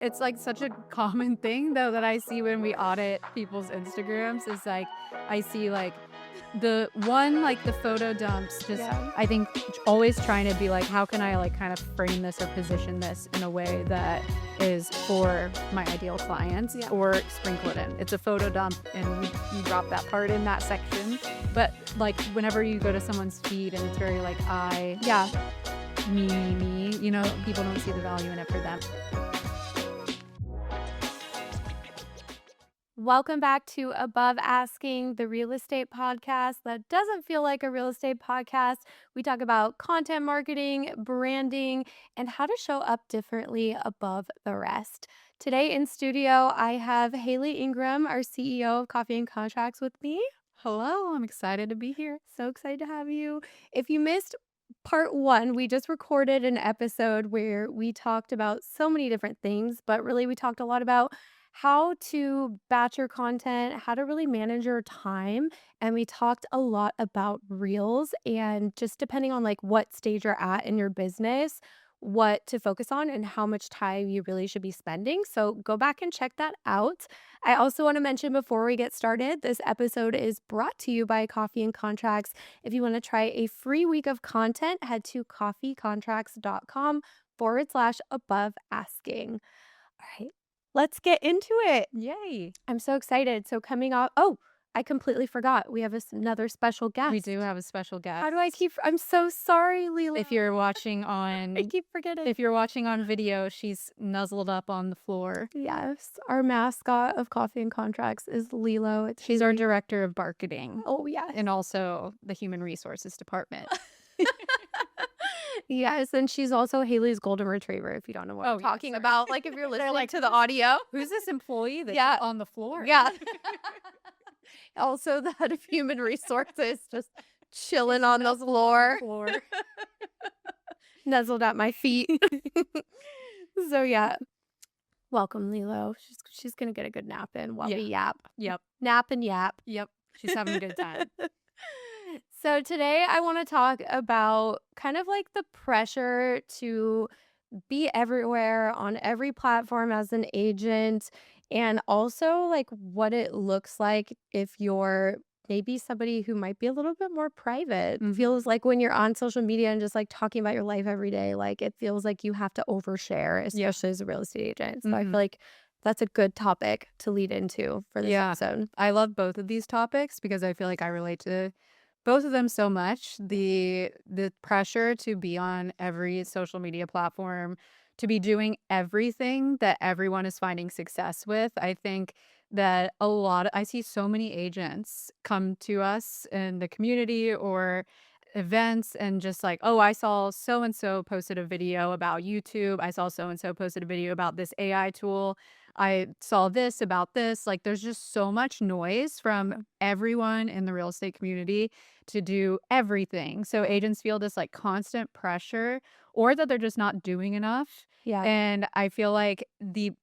It's like such a common thing though that I see when we audit people's Instagrams is like I see like the photo dumps just Yeah. I think always trying to be like how can I like kind of frame this or position this in a way that is for my ideal clients Yeah. or sprinkle it in. It's a photo dump and you drop that part in that section. But like whenever you go to someone's feed and it's very like Yeah. me, people don't see the value in it for them. Welcome back to Above Asking, the real estate podcast that doesn't feel like a real estate podcast. We talk about content marketing, branding, and how to show up differently above the rest. Today in studio, I have Haley Ingram, our CEO of Coffee and Contracts, with me. Hello, I'm excited to be here. So excited to have you. If you missed part one, we just recorded an episode where we talked about so many different things, but really we talked a lot about how to batch your content, how to really manage your time. And we talked a lot about reels and just depending on like what stage you're at in your business, what to focus on and how much time you really should be spending. So go back and check that out. I also want to mention before we get started, this episode is brought to you by Coffee and Contracts. If you want to try a free week of content, head to coffeecontracts.com/above asking. All right, let's get into it. Yay. I'm so excited. So, coming up, oh, I completely forgot. We have another special guest. We do have a special guest. How do I keep? I'm so sorry, Leela. If you're watching I on keep forgetting. if you're watching on video, she's nuzzled up on the floor. Yes, our mascot of Coffee and Contracts is Lilo. She's our director of marketing Oh, yes. and also the human resources department. Yes, and she's also Haley's golden retriever, if you don't know what Oh, I'm yes, talking sorry. about, like, if you're listening like, to the audio. Who's this employee that's Yeah. on the floor? Yeah. Also, the head of human resources just chilling on the floor, Floor. nuzzled at my feet. So, yeah. Welcome, Lilo. She's gonna get a good nap in while we yap. Yep. Nap and yap. Yep. She's having a good time. So today I want to talk about kind of like the pressure to be everywhere on every platform as an agent and also like what it looks like if you're maybe somebody who might be a little bit more private. Mhm. Feels like when you're on social media and just like talking about your life every day, like it feels like you have to overshare, especially as a real estate agent. So I feel Mhm. like that's a good topic to lead into for this Yeah. episode. I love both of these topics because I feel like I relate to both of them so much. The pressure to be on every social media platform, to be doing everything that everyone is finding success with. I think that I see so many agents come to us in the community or events and just like, oh, I saw so and so posted a video about YouTube. I saw so and so posted a video about this AI tool. I saw this about this. Like, there's just so much noise from everyone in the real estate community to do everything. So agents feel this like constant pressure or that they're just not doing enough. Yeah. And I feel like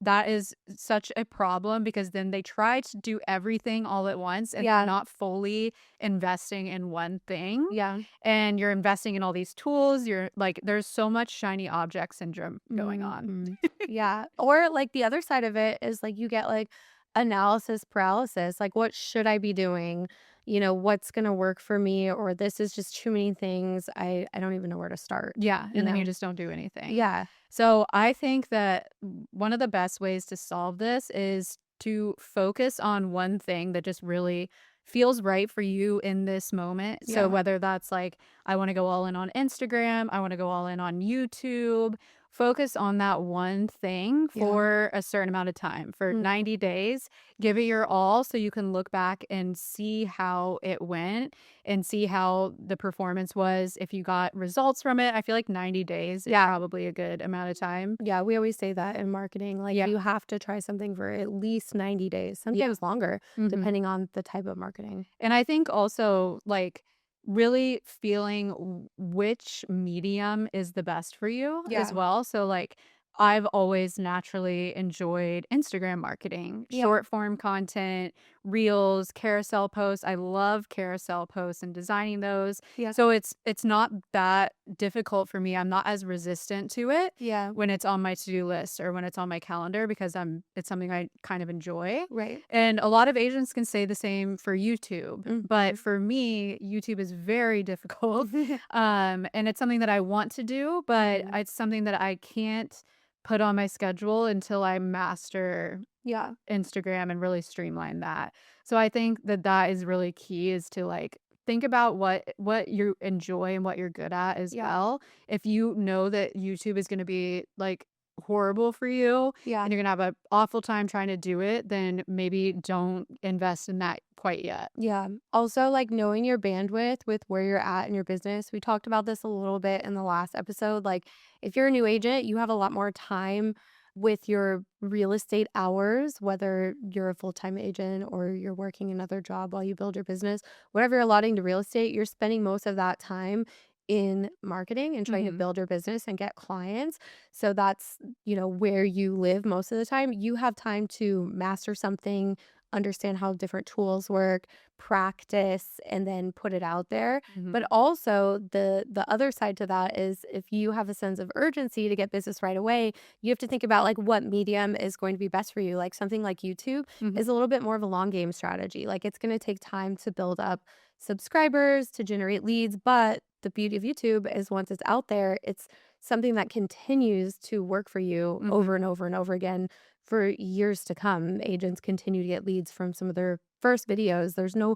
that is such a problem because then they try to do everything all at once and Yeah. they're not fully investing in one thing. Yeah. And you're investing in all these tools. You're like, there's so much shiny object syndrome going on. Mhm. Yeah. Or like the other side of it is like you get like analysis paralysis. Like, what should I be doing? What's going to work for me? Or this is just too many things. I don't even know where to start. Yeah. And then you know? just don't do anything. Yeah. So I think that one of the best ways to solve this is to focus on one thing that just really feels right for you in this moment. Yeah. So whether that's like, I want to go all in on Instagram, I want to go all in on YouTube, focus on that one thing Yeah. for a certain amount of time, for 90 days. Give it your all so you can look back and see how it went and see how the performance was. If you got results from it, I feel like 90 days is probably a good amount of time. Yeah. We always say that in marketing. Like, Yeah. you have to try something for at least 90 days, sometimes longer, Mhm. depending on the type of marketing. And I think also like really feeling which medium is the best for you Yeah. as well. So like I've always naturally enjoyed Instagram marketing, Yeah. short form content, reels, carousel posts. I love carousel posts and designing those. Yeah. So it's not that difficult for me. I'm not as resistant to it Yeah. when it's on my to-do list or when it's on my calendar because it's something I kind of enjoy. Right. And a lot of agents can say the same for YouTube. But Mhm. for me, YouTube is very difficult. And it's something that I want to do, but Mhm. it's something that I can't put on my schedule until I master Yeah. Instagram and really streamline that. So I think that that is really key is to like think about what you enjoy and what you're good at as Yeah. well. If you know that YouTube is going to be like horrible for you Yeah. and you're going to have an awful time trying to do it, then maybe don't invest in that quite yet. Yeah. Also, like knowing your bandwidth with where you're at in your business. We talked about this a little bit in the last episode. Like, if you're a new agent, you have a lot more time with your real estate hours, whether you're a full time agent or you're working another job while you build your business. Whatever you're allotting to real estate, you're spending most of that time in marketing and trying to Mhm. build your business and get clients. So that's, where you live most of the time. You have time to master something, understand how different tools work, practice, and then put it out there. But Mhm. also the other side to that is if you have a sense of urgency to get business right away, you have to think about like what medium is going to be best for you. Like something like YouTube is Mhm. a little bit more of a long game strategy. Like it's going to take time to build up subscribers, to generate leads, but the beauty of YouTube is once it's out there, it's something that continues to work for you over Mhm. and over and over again for years to come. Agents continue to get leads from some of their first videos. There's no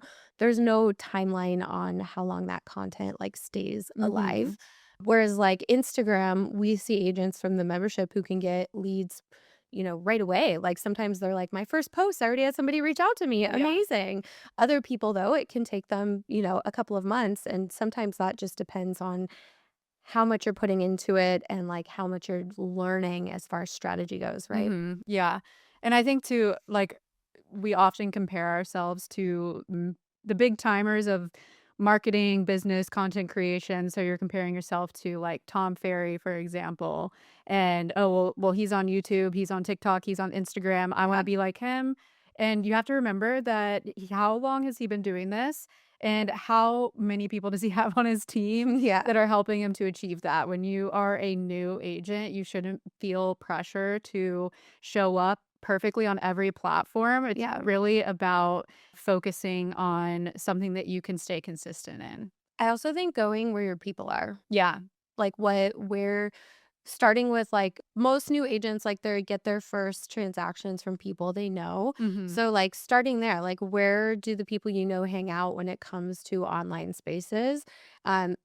timeline on how long that content like stays alive. Mhm. Whereas like Instagram, we see agents from the membership who can get leads, right away. Like sometimes they're like, my first post, I already had somebody reach out to me. Yeah. Amazing. Other people, though, it can take them, a couple of months. And sometimes that just depends on how much you're putting into it and like how much you're learning as far as strategy goes, right? Mhm. Yeah. And I think too, like, we often compare ourselves to the big timers of marketing, business, content creation. So you're comparing yourself to like Tom Ferry, for example. And oh well, he's on YouTube, he's on TikTok, he's on Instagram. I want to Yeah. be like him. And you have to remember that how long has he been doing this? And how many people does he have on his team Yeah. that are helping him to achieve that? When you are a new agent, you shouldn't feel pressure to show up perfectly on every platform. It's Yeah. really about focusing on something that you can stay consistent in. I also think going where your people are, Yeah. like where starting with like most new agents, like they get their first transactions from people they know. Mhm. So, like, starting there, like, where do the people you know hang out when it comes to online spaces?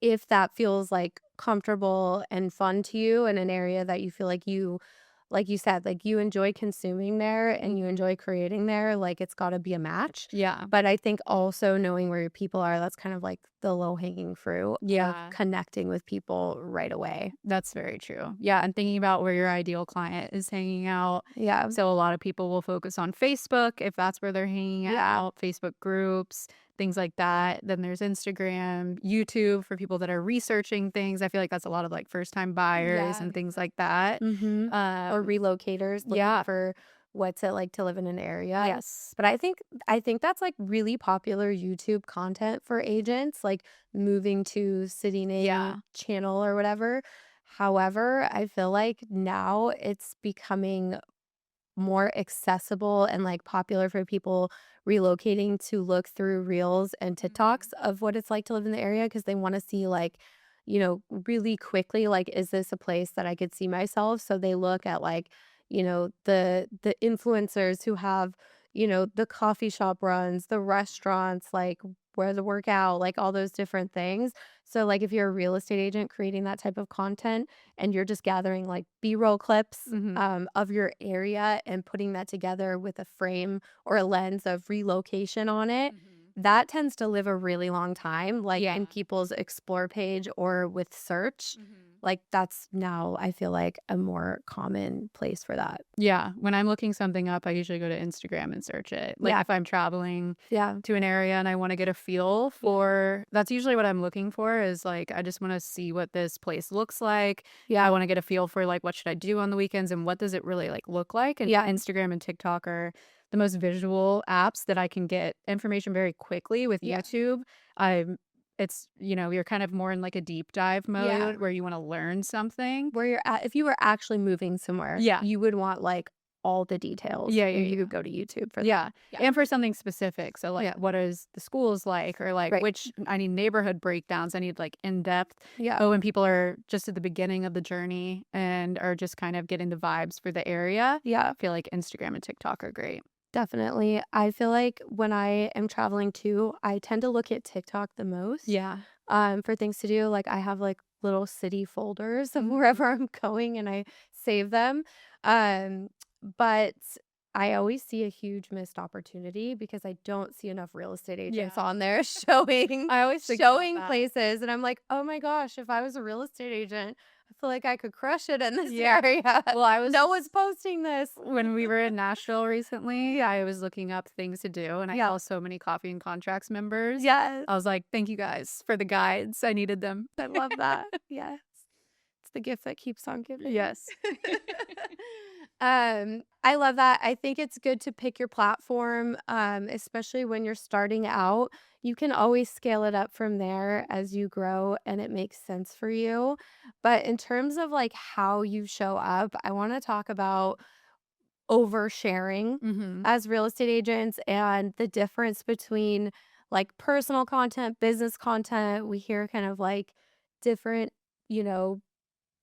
If that feels like comfortable and fun to you in an area that you feel like you said, like you enjoy consuming there and you Mhm. enjoy creating there, like it's got to be a match. Yeah. But I think also knowing where your people are, that's kind of like the low hanging fruit of Yeah. connecting with people right away. That's very true. Yeah, and thinking about where your ideal client is hanging out. Yeah. So a lot of people will focus on Facebook if that's where they're hanging Yeah. out, Facebook groups, things like that. Then there's Instagram, YouTube for people that are researching things. I feel like that's a lot of like first time buyers Yeah. and things like that. Mhm. Or Um, relocators looking yeah. for what's it like to live in an area. Yes. But I think that's like really popular YouTube content for agents, like moving to city name Yeah. channel or whatever. However, I feel like now it's becoming more accessible and, like, popular for people relocating to look through reels and TikToks Mhm. of what it's like to live in the area because they wanna see, like, really quickly, like, is this a place that I could see myself? So they look at, like, the influencers who have, the coffee shop runs, the restaurants, like, where the workout, like, all those different things. So, like, if you're a real estate agent creating that type of content and you're just gathering, like, B-roll clips Mhm. of your area and putting that together with a frame or a lens of relocation on it, Mhm. that tends to live a really long time, like in Yeah. people's explore page or with search. Mhm. Like, that's now, I feel like, a more common place for that. Yeah, when I'm looking something up, I usually go to Instagram and search it. Like, Yeah. if I'm traveling Yeah. to an area and I wanna get a feel for that's usually what I'm looking for is, like, I just wanna see what this place looks like. I Yeah. wanna get a feel for, like, what should I do on the weekends and what does it really, like, look like, and Yeah. Instagram and TikTok are the most visual apps that I can get information very quickly. With Yeah. YouTube, I'm it's you're kind of more in, like, a deep dive Yeah. mode where you wanna learn something. Where you're at if you were actually moving somewhere, Yeah. you would want, like, all the details, Yeah, yeah, and you yeah. would go to YouTube for that. Yeah, Yeah. and for something specific, so, like, Yeah. what is the schools like, or, like, Right. which I need neighborhood breakdowns, I need, like, in-depth Yeah. oh, when people are just at the beginning of the journey and are just kind of getting the vibes for the area, Yeah. I feel like Instagram and TikTok are great. Definitely. I feel like when I am traveling too, I tend to look at TikTok the most, Yeah. for things to do. Like, I have, like, little city folders of Mhm. wherever I'm going, and I save them. Um, but I always see a huge missed opportunity because I don't see enough real estate agents Yeah. on there showing I always think about showing that. places, and I'm like, "Oh my gosh, if I was a real estate agent, I feel like I could crush it in this Yeah. area. Well, I was No one's posting this." when we were in Nashville recently, I was looking up things to do, and I Yeah. saw so many Coffee and Contracts members. Yes. I was like, "Thank you guys for the guides, I needed them." I love that. Yes. It's the gift that keeps on giving. Yes. I love that. I think it's good to pick your platform, especially when you're starting out. You can always scale it up from there as you grow and it makes sense for you. But in terms of like how you show up, I want to talk about oversharing Mhm. as real estate agents and the difference between like personal content, business content. We hear kind of like different, you know,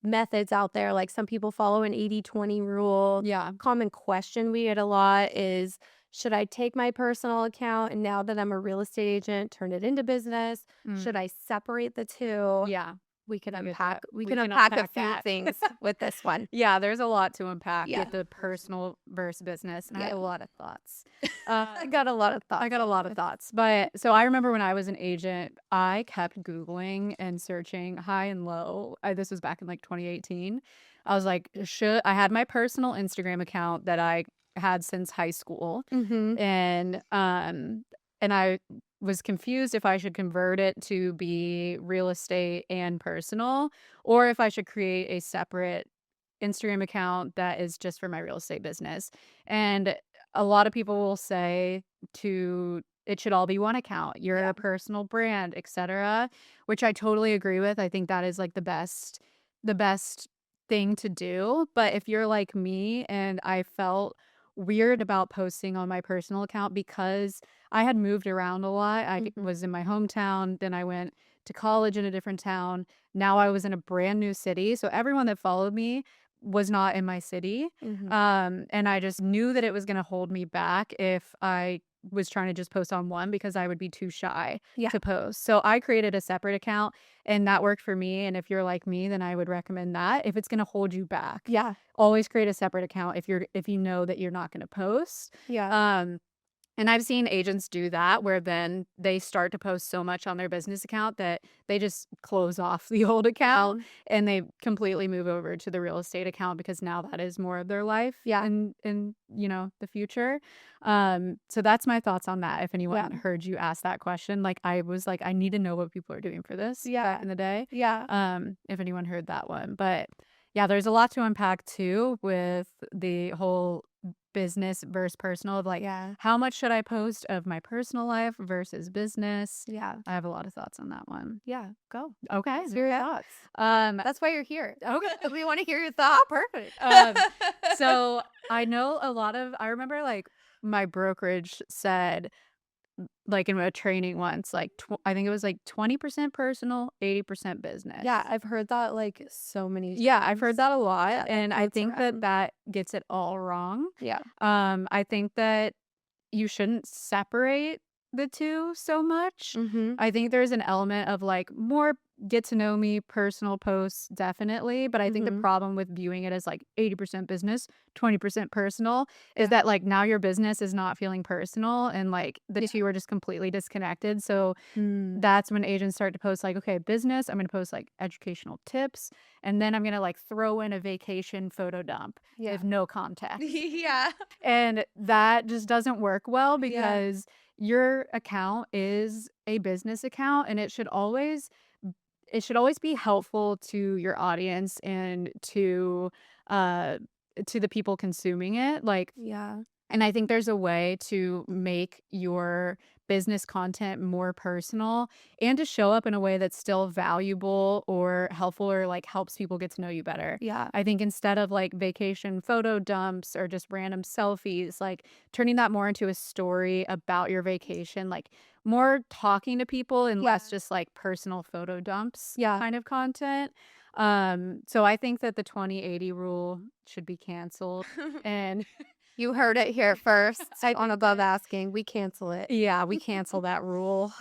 methods out there. Like some people follow an 80-20 rule. Yeah. Common question we get a lot is, should I take my personal account and now that I'm a real estate agent, turn it into business? Mm. Should I separate the two? Yeah. We can I get unpack that. we We can can unpack a unpack few that. things with this one. Yeah, there's a lot to unpack Yeah. with the personal versus business, and I Yeah. have a lot of thoughts. I got a lot of I thoughts got a on lot of this. thoughts, but so I remember when I was an agent, I kept Googling and searching high and low. This was back in like 2018. I was like, should I had my personal Instagram account that I had since high school, Mhm. and I was confused if I should convert it to be real estate and personal, or if I should create a separate Instagram account that is just for my real estate business. And a lot of people will say to it should all be one account. You're Yeah. a personal brand, etc., which I totally agree with. I think that is like the best thing to do. But if you're like me and I felt weird about posting on my personal account because I had moved around a lot. I Mhm. was in my hometown, then I went to college in a different town. Now I was in a brand new city. So everyone that followed me was not in my city. Mhm. And I just knew that it was gonna hold me back if I was trying to just post on one because I would be too shy Yeah. to post. So I created a separate account and that worked for me. And if you're like me, then I would recommend that if it's gonna hold you back. Yeah. Always create a separate account if you know that you're not gonna post. Yeah. And I've seen agents do that where then they start to post so much on their business account that they just close off the old account Um, and they completely move over to the real estate account because now that is more of their life yeah. in the future. So that's my thoughts on that. If Yeah. anyone heard you ask that question, like I was like, I need to know what people are doing for this back Yeah. in the day. Yeah. If anyone heard that one. But yeah, there's a lot to unpack too with the whole business versus personal of like Yeah. how much should I post of my personal life versus business? Yeah. I have a lot of thoughts on that one. Yeah. Go. Okay, Let's hear your yeah. thoughts. Um, That's why you're here. okay. We want to hear your thoughts. Perfect. So I know I remember like my brokerage said like in a training once, like I think it was like 20% personal, 80% business. Yeah, I've heard that like so many Yeah, I've heard times. that a Yeah, lot, that and I floats think that around. that gets it all wrong. Yeah. I think that you shouldn't separate the 2 so much. Mhm. I think there's an element of, like, more get to know me personal posts, definitely, but I think the Mhm. problem with viewing it as, like, 80% business, 20% personal is Yeah. that, like, now your business is not feeling personal and, like, the Yeah. 2 are just completely disconnected, so Mm. that's when agents start to post, like, "Okay, business, I'm gonna post, like, educational tips, and then I'm gonna, like, throw in a vacation photo dump Yeah. with no context." Yeah. And that just doesn't work well Yeah. because your account is a business account, and it should always be helpful to your audience and uh, to the people consuming it, like, Yeah. and I think there's a way to make your business content more personal and to show up in a way that's still valuable or helpful or like helps people get to know you better. Yeah. I think instead of like vacation photo dumps or just random selfies, like turning that more into a story about your vacation, like more talking to people and Yeah. less just like personal photo dumps Yeah. kind of content. So I think that the 20/80 rule should be canceled and You heard it here first I on think Above that Asking. We cancel it. yeah, we cancel that rule.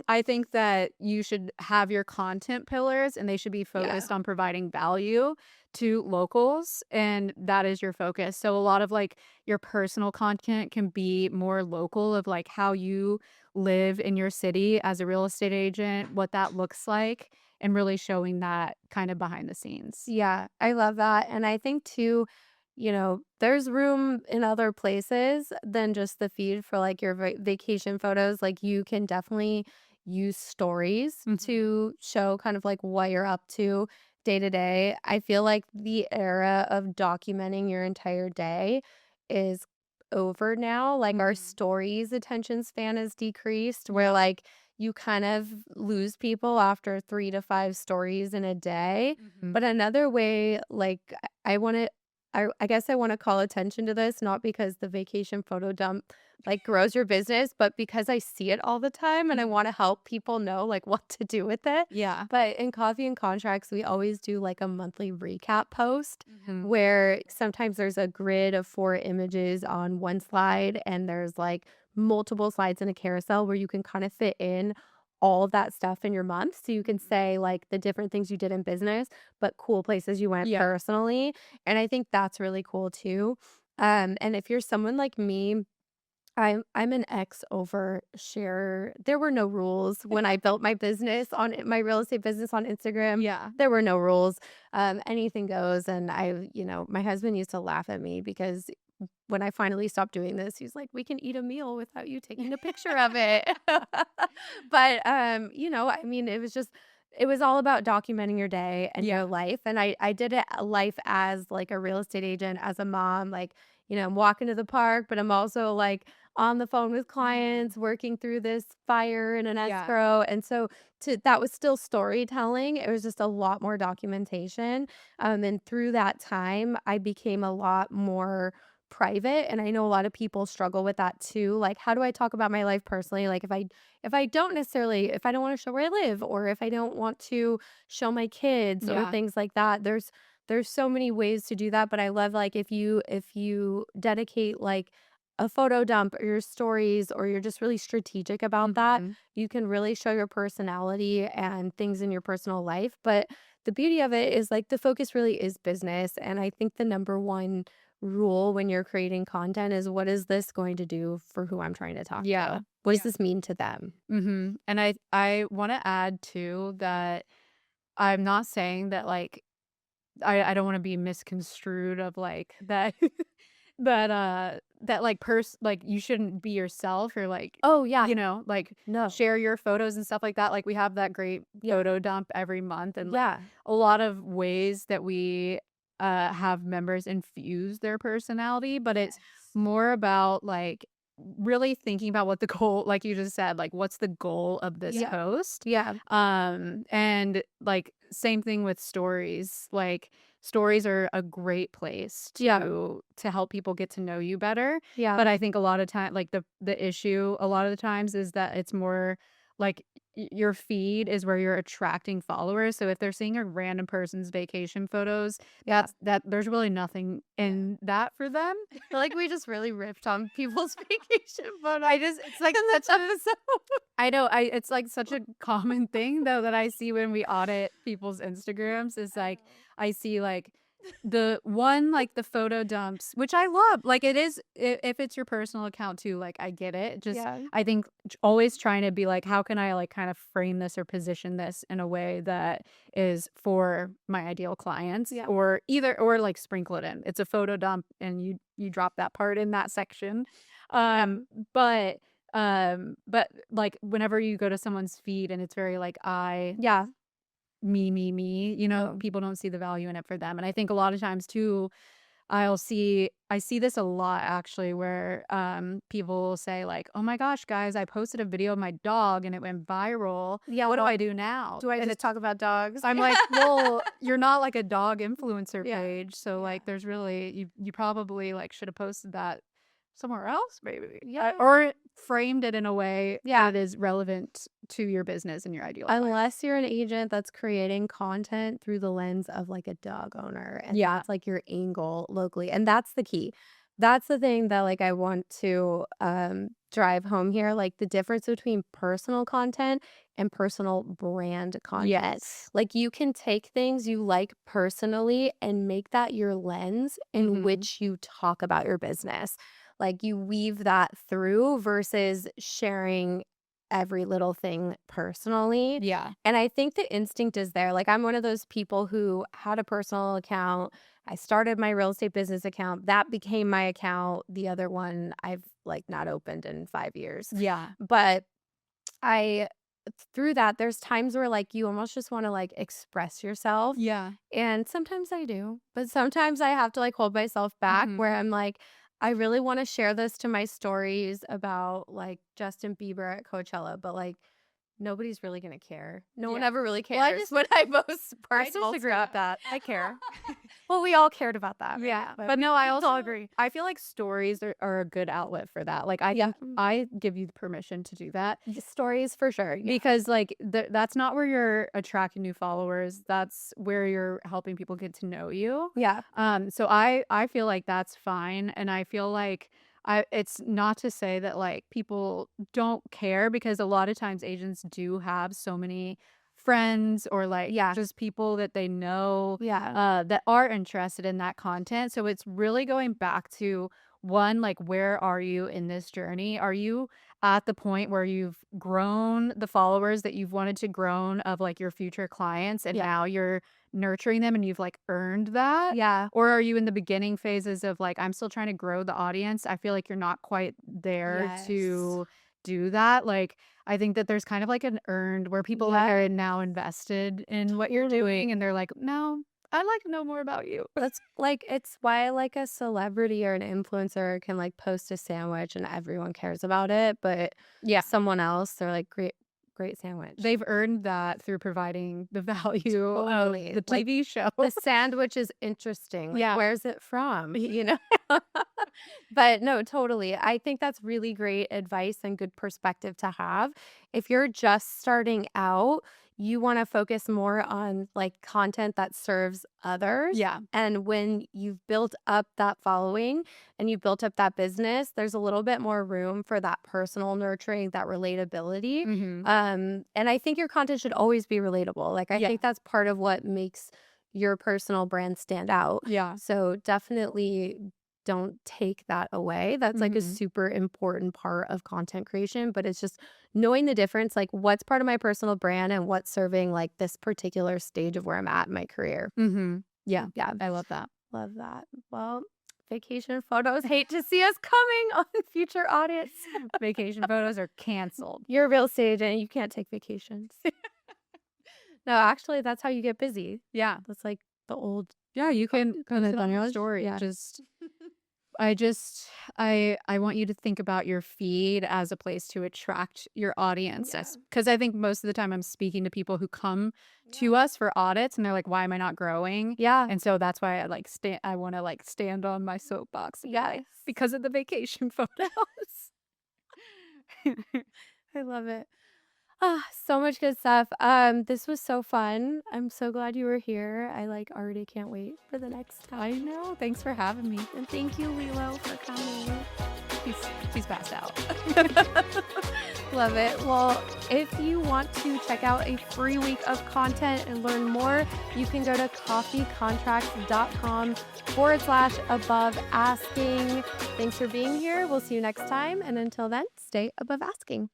I think that you should have your content pillars, and they should be Yeah. focused on providing value to locals, and that is your focus. So a lot of, like, your personal content can be more local of, like, how you live in your city as a real estate agent, what that looks like, and really showing that kind of behind the scenes. Yeah, I love that, and I think too, there's room in other places than just the feed for, like, your vacation photos, like, you can definitely use stories Mhm. to show kind of, like, what you're up to day to day. I feel like the era of documenting your entire day is over now, like, our Mhm. stories attention span is decreased, where, Yep. like, you kind of lose people after 3 to 5 stories in a day. Mhm. But another way, like, I wanna I guess I wanna call attention to this, not because the vacation photo dump, like, grows your business, but because I see it all the time and I Mhm. wanna help people know, like, what to do with it. Yeah. But in Coffee and Contracts, we always do, like, a monthly recap post Mhm. where sometimes there's a grid of 4 images on one slide, and there's, like, multiple slides in a carousel where you can kinda fit in all of that stuff in your month. So you can Mhm. say, like, the different things you did in business, but cool places you went Yeah. personally, and I think that's really cool too. And if you're someone like me, I'm an ex oversharer. There were no rules when I built my business on my real estate business on Instagram. Yeah. There were no rules. Anything goes. And my husband used to laugh at me because when I finally stopped doing this, he's like, "We can eat a meal without you taking a picture of it." But I mean, it was all about documenting your day and your Yeah. life. And I did it life as like a real estate agent, as a mom, like, I'm walking to the park, but I'm also like on the phone with Mhm. clients, working through this fire in an Yeah. escrow. And so that was still storytelling. It was just a lot more documentation. And through that time, I became a lot more private. And I know a lot of people struggle with that too. Like, how do I talk about my life personally? Like if I don't want to show where I live, or if I don't want to show my kids or Yeah. things like that, there's so many ways to do that. But I love, like, if you dedicate like a photo dump or your stories, or you're just really strategic about that, Mhm. you can really show your personality and things in your personal life. But the beauty of it is, like, the focus really is business. And I think the number one rule when you're creating content is, what is this going to do for who I'm trying to talk Yeah. to? What does this mean to them? Mhm. And I wanna add too that I'm not saying that, like, I don't wanna be misconstrued of, like, that that, like, like, you shouldn't be yourself or, like, Oh, yeah. like, No. share your photos and stuff like that, like, we have that great Yeah. photo dump every month and, like, Yeah. a lot of ways that we, have members infuse their personality, but it's Yes. more about, like, really thinking about what the goal like you just said, like, what's the goal of this Yeah. post? Yeah. And, like, same thing with stories, like, stories are a great place Yeah. to help people get to know you better, Yeah. but I think a lot of time like, the issue a lot of the times is that it's more like, your feed is where you're attracting followers, so if they're seeing a random person's vacation photos, Yeah. that there's really nothing in that for them. I feel like we just really ripped on people's vacation photos I just it's like in this such a episode. I know, I it's like such a common thing though that I see when we audit people's Instagrams is I like know. I see like the one like the photo dumps, which I love. Like it is if it's your personal account too, like I get it. Just Yeah. I think always trying to be like how can I like kind of frame this or position this in a way that is for my ideal clients Yeah. or either or like sprinkle it in. It's a photo dump and you drop that part in that section. Yeah. Um but but, like, whenever you go to someone's feed and it's very, like, Yeah. me, you know, Oh. people don't see the value in it for them, and I think a lot of times too, I see this a lot actually where, people will say, like, "Oh my gosh, guys, I posted a video of my dog and it went viral. Yeah, What do well, I do now?" do I And just it's talk about dogs? I'm like, "Well, you're not, like, a dog influencer Yeah. page, so, Yeah. like, there's really you probably, like, should have posted that somewhere else maybe, Yeah. or framed it in a way Yeah. that is relevant to your business and your ideal client." Unless you're an agent that's creating content through the lens of, like, a dog owner, and Yeah. that's, like, your angle locally, and that's the key. That's the thing that, like, I want to, drive home here, like, the difference between personal content and personal brand content. Yes. Like, you can take things you like personally and make that your lens in Mhm. which you talk about your business. Like, you weave that through versus sharing every little thing personally. Yeah. And I think the instinct is there. Like, I'm one of those people who had a personal account. I started my real estate business account. That became my account. The other one I've like not opened in 5 years. Yeah. But I, through that, there's times where like you almost just want to like express yourself. Yeah. And sometimes I do, but sometimes I have to like hold myself back Mhm. where I'm like, I really want to share this to my stories about like Justin Bieber at Coachella, but like nobody's really gonna care. No one Yeah. ever really Well, I cares just when I post I personal disagree with stuff. that. I care. Well, we all cared about that, right? Yeah, But but no, we I all also agree. I feel like stories are a good outlet for that. Like, I Yeah. think I give you the permission to do that Stories for sure. Yeah. because, like, that's not where you're attracting new followers. That's where you're helping people get to know you. Yeah. So I feel like that's fine, and I feel like I it's not to say that like people don't care because a lot of times agents do have so many friends or like Yeah. just people that they know Yeah. that are interested in that content. So it's really going back to one, like, where are you in this journey? Are you at the point where you've grown the followers that you've wanted to grown of like your future clients and Yeah. now you're nurturing them and you've like earned that? Yeah. Or are you in the beginning phases of like, I'm still trying to grow the audience? I feel like you're not quite there Yes. to do that. Like, I think that there's kind of like an earned where people Yeah. are now invested in what you're doing and they're like, no, I'd like to know more about you. That's like it's why like a celebrity or an influencer can like post a sandwich and everyone cares about it, but Yeah. someone else, they're like, great sandwich. They've earned that through providing the value of Totally. the Like TV show. the sandwich is interesting. Like, Yeah. where's it from? You know? But no, totally. I think that's really great advice and good perspective to have. If you're just starting out, you want to focus more on like content that serves others. Yeah. And when you've built up that following and you've built up that business, there's a little bit more room for that personal nurturing, that relatability. Mhm. And I think your content should always be relatable. Like, I Yeah. think that's part of what makes your personal brand stand out. Yeah. So definitely don't take that away. That's like a Mhm. super important part of content creation, but it's just knowing the difference, like what's part of my personal brand and what's serving like this particular stage of where I'm at in my career. Mhm. Yeah. Yeah, I love that. love that. Well, vacation photos, hate to see us coming on future audits. Vacation photos are canceled. You're a real estate agent, you can't take vacations. No, actually, that's how you get busy. Yeah. That's like the old Yeah, you can kind of tell your knowledge. story. Yeah. Just I want you to think about your feed as a place to attract your audience. Yeah. Because I think most of the time I'm speaking to people who come to us for audits and they're like, why am I not growing? Yeah. And so that's why I like I want to like stand on my soapbox and be like, Yes. because of the vacation photos. I love it. So much good stuff. This was so fun. I'm so glad you were here. I like already can't wait for the next I time. know. Thanks for having me. And thank you, Lilo, for coming. She's she's passed out. Love it. Well, if you want to check out a free week of content and learn more, you can go to coffeecontracts.com/above asking. Thanks for being here. We'll see you next time. And until then, stay above asking.